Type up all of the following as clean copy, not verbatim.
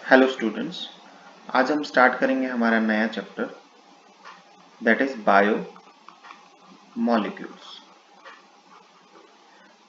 Hello students, आज हम start करेंगे हमारा नया chapter that is bio molecules.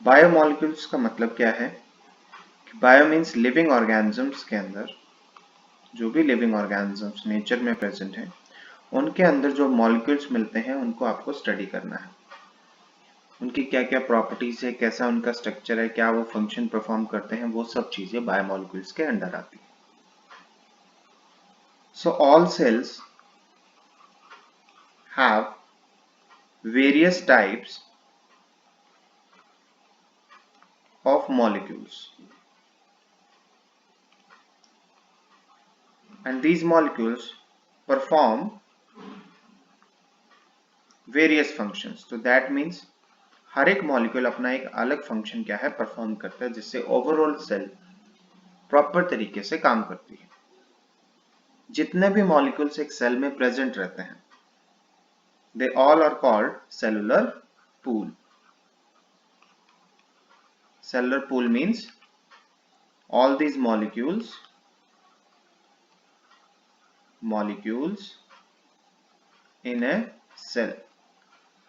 Bio molecules का मतलब क्या है कि बायो मीन्स लिविंग ऑर्गेनिजम्स के अंदर जो भी लिविंग ऑर्गेनिजम्स नेचर में प्रेजेंट हैं उनके अंदर जो मॉलिक्यूल्स मिलते हैं उनको आपको स्टडी करना है। उनकी क्या क्या प्रॉपर्टीज है, कैसा उनका स्ट्रक्चर है, क्या वो फंक्शन परफॉर्म करते हैं, वो सब चीजें बायो मॉलिक्यूल्स के अंडर आती है। So all cells have various types of molecules, and these molecules perform various functions. तो that means हर एक मॉलिक्यूल अपना एक अलग फंक्शन क्या है परफॉर्म करता है, जिससे ओवरऑल सेल प्रॉपर तरीके से काम करती है। जितने भी मॉलिक्यूल्स एक सेल में प्रेजेंट रहते हैं they all are called cellular pool. Cellular pool means all these molecules in a cell,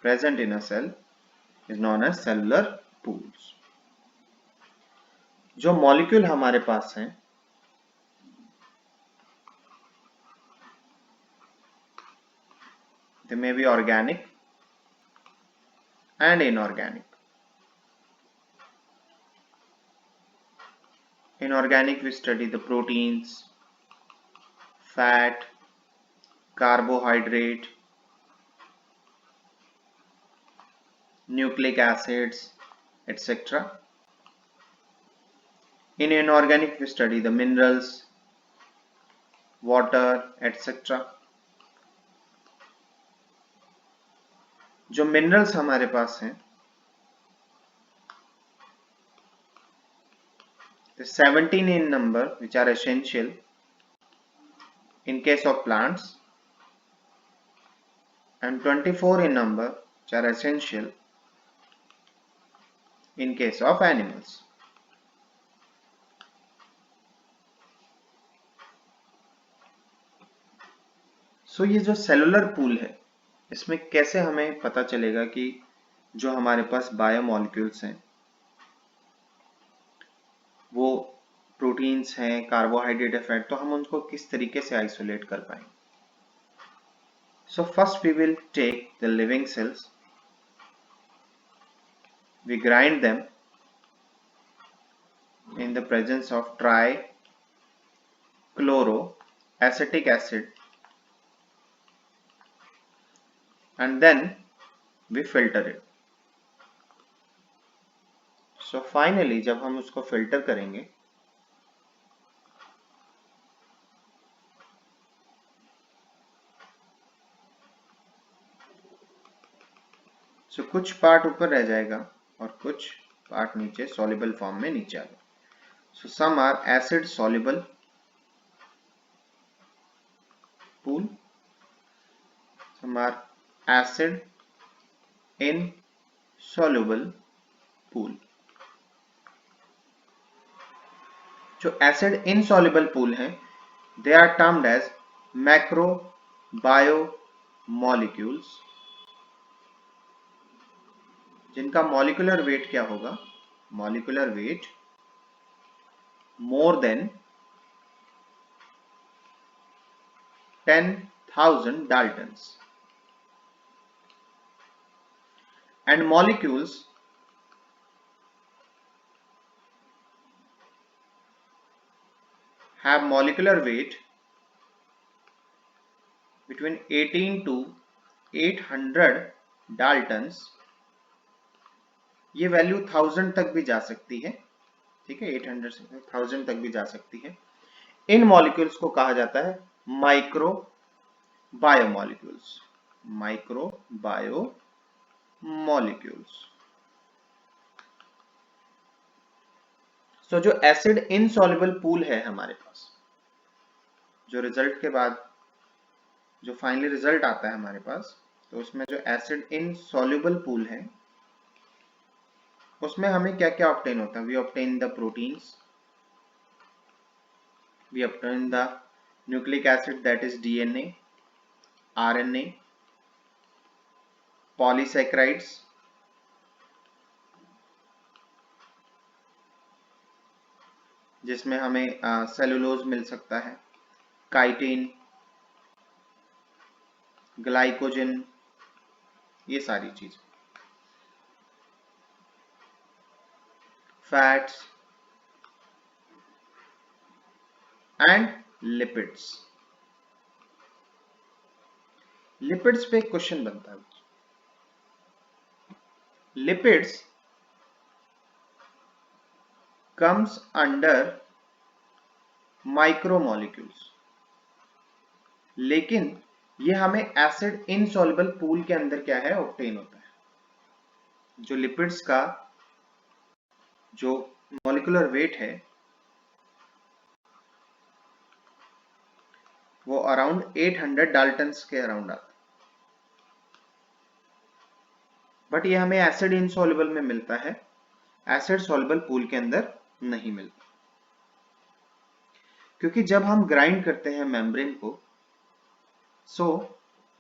present in a cell, is known as cellular pools. जो मॉलिक्यूल हमारे पास हैं they may be organic and inorganic. Inorganic we study the proteins, fat, carbohydrate, nucleic acids, etc. In inorganic we study the minerals, water, etc. जो minerals हमारे पास हैं 17 in number which are essential in case of plants and 24 in number which are essential in case of animals. So ये जो cellular pool है इसमें कैसे हमें पता चलेगा कि जो हमारे पास बायो मॉलिक्यूल्स हैं वो प्रोटीन्स हैं, कार्बोहाइड्रेट है, फैट, तो हम उनको किस तरीके से आइसोलेट कर पाएंगे। So first we will take the living cells, we grind them in the presence of trichloroacetic acid and then we filter it. So finally जब हम उसको फिल्टर करेंगे so कुछ पार्ट ऊपर रह जाएगा और कुछ पार्ट नीचे soluble फॉर्म में नीचे आ गया. So some are acid soluble pool, some are acid insoluble pool. जो acid insoluble pool हैं they are termed as macrobiomolecules, जिनका मॉलिक्यूलर वेट क्या होगा, molecular weight more than 10,000 Daltons, and molecules have molecular weight between 18 to 800 Daltons. ये value 1000 तक भी जा सकती है, ठीक है, 800 से 1000 तक भी जा सकती है। इन मॉलिक्यूल्स को कहा जाता है माइक्रो बायोमॉलिक्यूल्स, माइक्रो बायोमॉलिक्यूल्स। सो जो एसिड इनसॉल्युबल पूल है हमारे पास, जो रिजल्ट के बाद जो फाइनली रिजल्ट आता है हमारे पास, तो उसमें जो एसिड इनसॉल्युबल पूल है उसमें हमें क्या क्या ऑब्टेन होता है, we obtain the proteins, we obtain the nucleic acid, that is DNA, RNA, polysaccharides, जिसमें हमें सेलुलोज मिल सकता है, काइटिन, ग्लाइकोजन, ये सारी चीज, फैट्स एंड लिपिड्स। लिपिड्स पे एक क्वेश्चन बनता है, लिपिड्स comes under माइक्रोमोलिक्यूल्स, लेकिन ये हमें एसिड इनसॉल्युबल पूल के अंदर क्या है, ऑब्टेन होता है। जो लिपिड्स का जो मॉलिक्यूलर वेट है वो अराउंड 800 डाल्टन्स के अराउंड आता है, बट ये हमें एसिड इनसॉल्युबल में मिलता है, एसिड सॉल्युबल पूल के अंदर नहीं मिलता, क्योंकि जब हम ग्राइंड करते हैं मेम्ब्रेन को, सो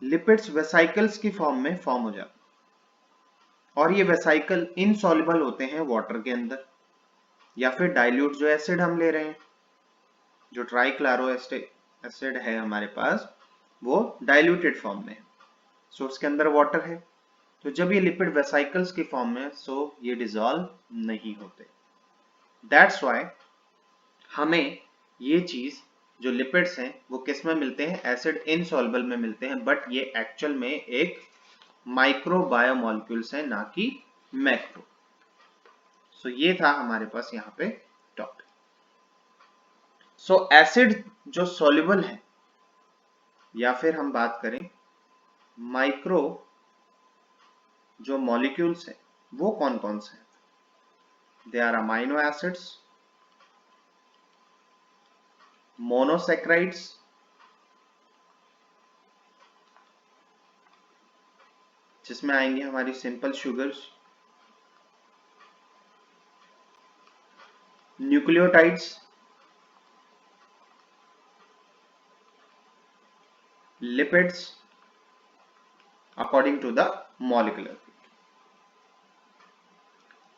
लिपिड्स वेसाइकल्स की फॉर्म में फॉर्म हो जाते हैं, और ये वेसाइकल इनसॉल्युबल होते हैं वाटर के अंदर, या फिर डाइल्यूट जो एसिड हम ले रहे हैं, जो ट्राइक्लोरो एसिड है हमारे पास, वो डाइल्यूटेड फॉर्म में है, सो उसके अंदर वाटर है, तो जब ये लिपिड वेसाइकल्स की फॉर्म में, सो ये डिसॉल्व नहीं होते। दैट्स व्हाई हमें ये चीज जो लिपिड्स हैं वो किस में मिलते हैं, एसिड इनसॉल्युबल में मिलते हैं, बट ये एक्चुअल में एक माइक्रो बायोमोलिक्यूल्स है, ना कि मैक्रो। सो ये था हमारे पास यहाँ पे टॉपिक। सो एसिड जो सॉल्युबल है, या फिर हम बात करें माइक्रो जो मॉलिक्यूल्स है, वो कौन कौन से हैं? They are amino acids, monosaccharides, जिसमें आएंगे हमारी simple sugars, nucleotides, lipids according to the molecular.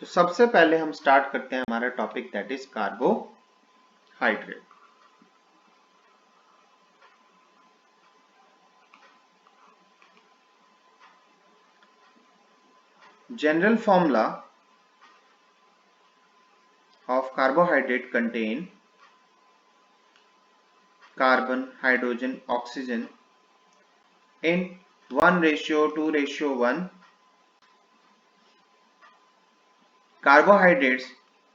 तो सबसे पहले हम स्टार्ट करते हैं हमारा topic, that is carbohydrate. General formula of carbohydrate contain carbon, hydrogen, oxygen in 1:2:1. Carbohydrates,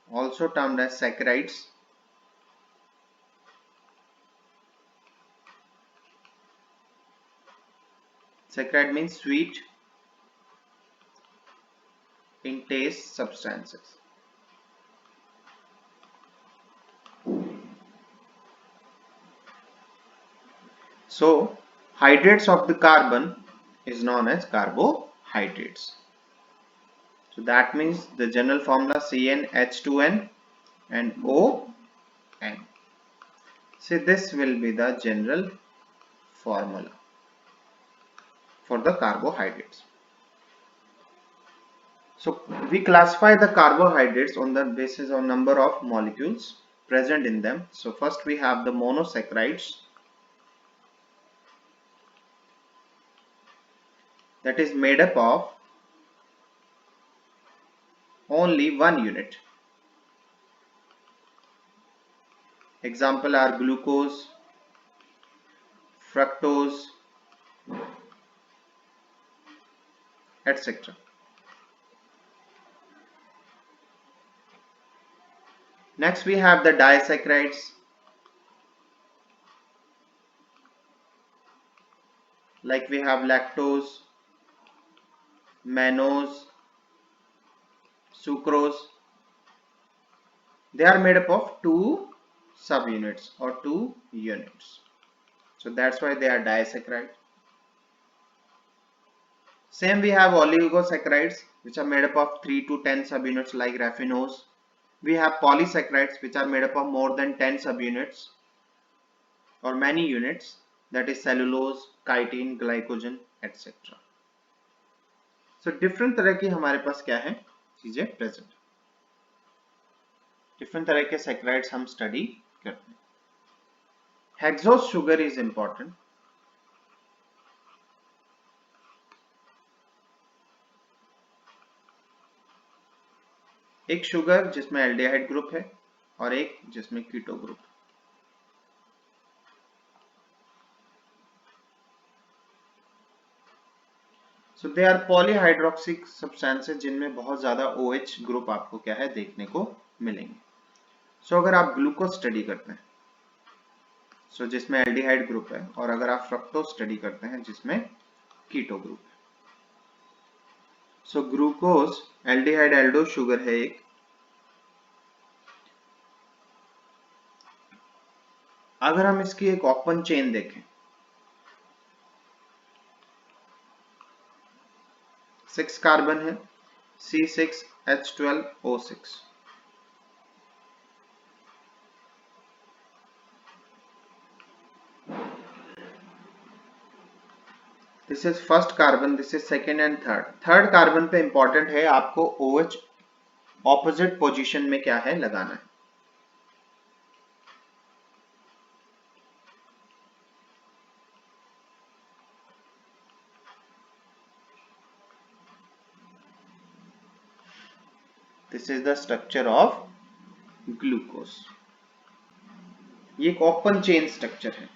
also termed as saccharides, saccharide means sweet in taste substances. So hydrates of the carbon is known as carbohydrates. So that means the general formula CnH2n and ON. See, this will be the general formula for the carbohydrates. So we classify the carbohydrates on the basis of number of molecules present in them. So first we have the monosaccharides, that is made up of only one unit. Example are glucose, fructose, etc. Next we have the disaccharides, like we have lactose, mannose, sucrose. They are made up of two subunits or two units, so that's why they are disaccharide. Same we have oligosaccharides, which are made up of 3 to 10 subunits like raffinose. We have polysaccharides, which are made up of more than 10 subunits. और many units, that is cellulose, chitin, glycogen, etc. So different तरह की हमारे पास क्या है चीजें present, different तरह के saccharides हम स्टडी करते हैं. Hexose sugar is important. एक शुगर जिसमें एल्डिहाइड ग्रुप है और एक जिसमें keto group. So they are polyhydroxic substances जिनमें बहुत ज्यादा OH ग्रुप आपको क्या है देखने को मिलेंगे. सो अगर आप ग्लूकोज स्टडी करते हैं सो जिसमें एल्डिहाइड ग्रुप है, और अगर आप फ्रक्टोज स्टडी करते हैं जिसमें कीटो ग्रुप है. So glucose aldehyde Aldo sugar है एक. अगर हम इसकी एक ओपन चेन देखें, 6 कार्बन है, C6H12O6. This is first carbon, this is second and third. Third carbon पे इंपॉर्टेंट है आपको OH ऑपोजिट पोजीशन में क्या है लगाना है. This is the structure of glucose. ये एक ओपन चेन स्ट्रक्चर है.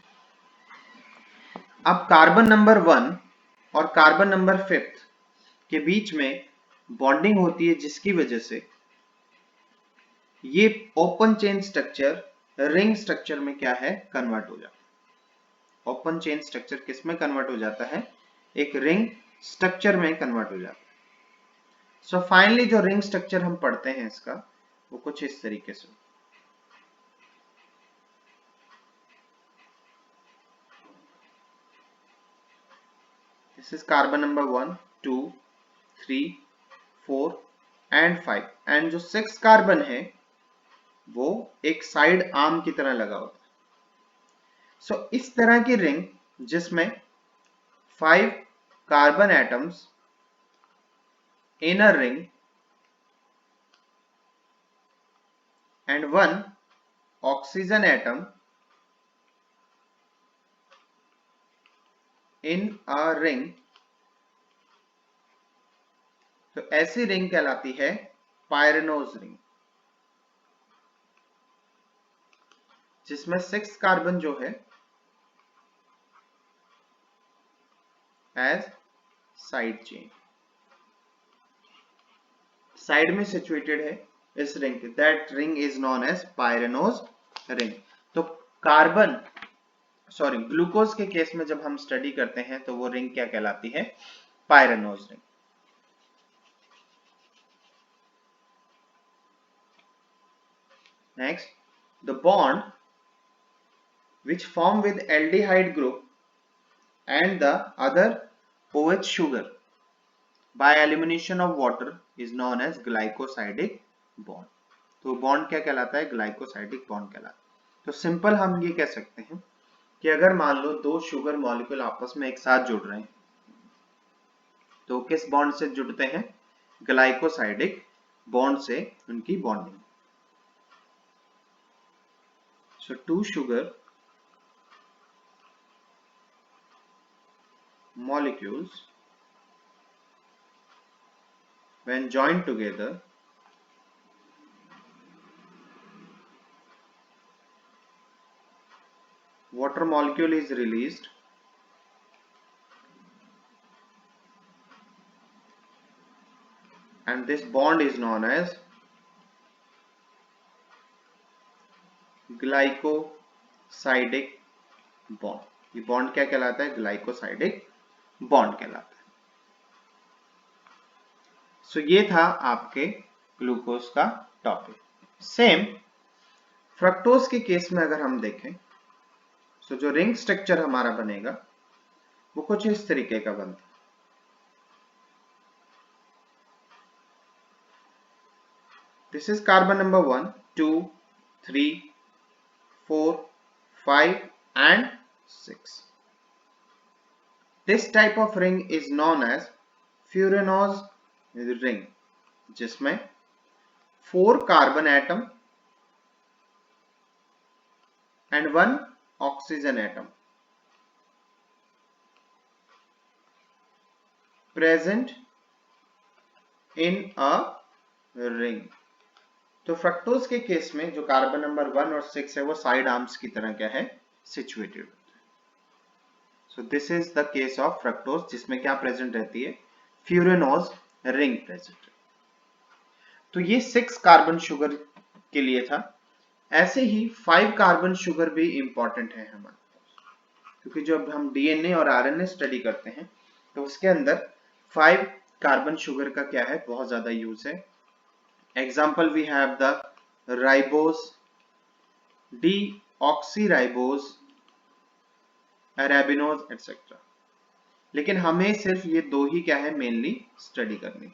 अब कार्बन नंबर 1 और कार्बन नंबर 5 के बीच में बॉन्डिंग होती है, जिसकी वजह से ये open chain structure ring structure में क्या है कन्वर्ट हो जाता है. ओपन चेन स्ट्रक्चर किस में कन्वर्ट हो जाता है, एक रिंग स्ट्रक्चर में कन्वर्ट हो जाता है. सो फाइनली जो रिंग स्ट्रक्चर हम पढ़ते हैं इसका वो कुछ इस तरीके से. This is carbon number 1, 2, 3, 4 and 5. And जो 6 कार्बन है वो एक साइड आर्म की तरह लगा होता है. सो इस तरह की रिंग जिसमें 5 carbon atoms in a ring and 1 oxygen atom in a ring, तो ऐसी रिंग कहलाती है पायरेनोज रिंग, जिसमें 6 कार्बन जो है एज साइड चेन साइड में सिचुएटेड है इस रिंग के. That ring is known as pyranose ring. तो कार्बन ग्लूकोज के केस में जब हम स्टडी करते हैं तो वो रिंग क्या कहलाती है, pyranose ring. Next, the bond which form with aldehyde group and the other OH sugar by elimination of water is known as glycosidic bond. तो बॉन्ड क्या कहलाता है, ग्लाइकोसाइडिक बॉन्ड कहलाता है. तो सिंपल हम ये कह सकते हैं कि अगर मान लो दो शुगर मॉलिक्यूल आपस में एक साथ जुड़ रहे हैं तो किस बॉन्ड से जुड़ते हैं, ग्लाइकोसाइडिक बॉन्ड से उनकी bonding. So two sugar molecules when joined together water molecule is released and this bond is known as glycosidic bond. ये बॉन्ड क्या कहलाता है, ग्लाइकोसाइडिक बॉन्ड कहलाता है. सो ये था आपके ग्लूकोज का टॉपिक. सेम फ्रक्टोज के केस में अगर हम देखें सो जो रिंग स्ट्रक्चर हमारा बनेगा वो कुछ इस तरीके का बनता है. This is carbon number 1, 2, 3, 4, 5 and 6. This type of ring is known as Furan's ring, जिसमें 4 carbon atom and 1 oxygen atom present in a ring. तो फ्रक्टोज के केस में जो कार्बन नंबर 1 और 6 है वो साइड आर्म्स की तरह क्या है, सिचुएटेड होते हैं. So this is the case of fructose, जिसमें क्या प्रेजेंट रहती है, फ्यूरेनोज रिंग प्रेजेंट. तो ये 6 कार्बन शुगर के लिए था. ऐसे ही 5 कार्बन शुगर भी इंपॉर्टेंट है हमारे पास, क्योंकि जब हम डीएनए और आरएनए स्टडी करते हैं तो उसके अंदर 5 कार्बन शुगर का क्या है, बहुत ज्यादा यूज है. Example, we have the ribose, deoxyribose, arabinose, etc. लेकिन हमें सिर्फ ये 2 ही क्या है मेनली स्टडी करनी.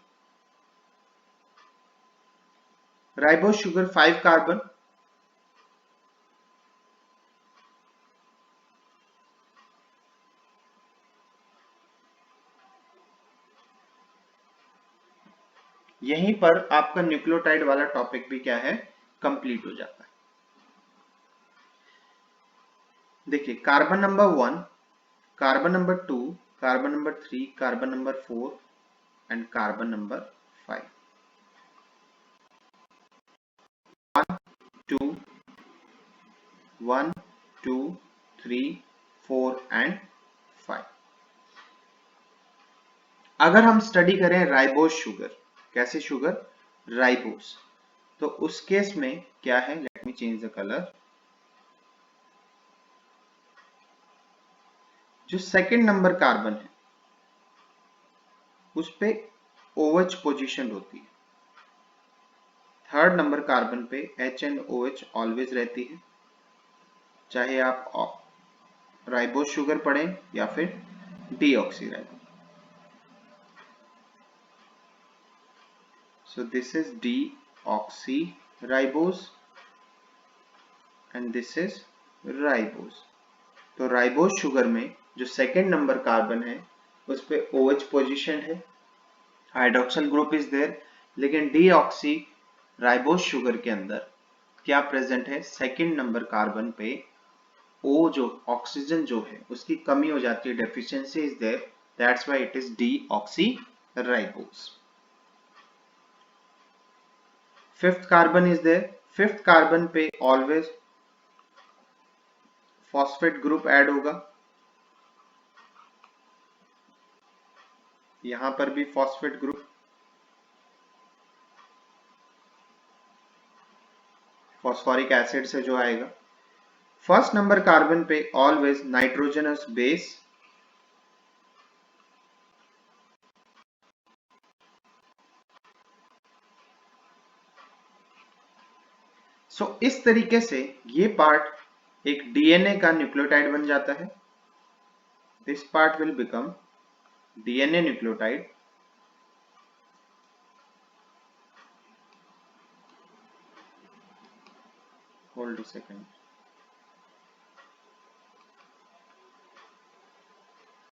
राइबोज शुगर 5 कार्बन, यहीं पर आपका न्यूक्लियोटाइड वाला टॉपिक भी क्या है, कंप्लीट हो जाता है. देखिए, carbon number 1, carbon number 2, carbon number 3, carbon number 4 and carbon number 5. 1, 2, 3, 4 and 5. अगर हम स्टडी करें राइबोज शुगर, कैसे शुगर, राइबोज, तो उस केस में क्या है, let me change the colour. जो सेकंड नंबर कार्बन है उस पे OH पोजीशन होती है. थर्ड नंबर कार्बन पे H एंड OH ऑलवेज रहती है, चाहे आप राइबोज शुगर पढ़ें या फिर deoxyribose. So this is deoxyribose and this is ribose. तो राइबोज शुगर में जो सेकेंड नंबर कार्बन है उस पे OH पोजीशन है, हाइड्रोक्सिल ग्रुप इज देयर. लेकिन डीऑक्सी राइबोज शुगर के अंदर क्या प्रेजेंट है, सेकेंड नंबर कार्बन पे O जो ऑक्सीजन जो है उसकी कमी हो जाती है, deficiency is there, that's why it is deoxyribose. Fifth carbon is there, fifth carbon पे ऑलवेज फॉस्फेट ग्रुप ऐड होगा, यहां पर भी फॉस्फेट ग्रुप, फॉस्फोरिक एसिड से जो आएगा. फर्स्ट नंबर कार्बन पे ऑलवेज नाइट्रोजनस बेस, सो इस तरीके से ये पार्ट एक डीएनए का न्यूक्लियोटाइड बन जाता है. This part will become DNA nucleotide. Hold a second.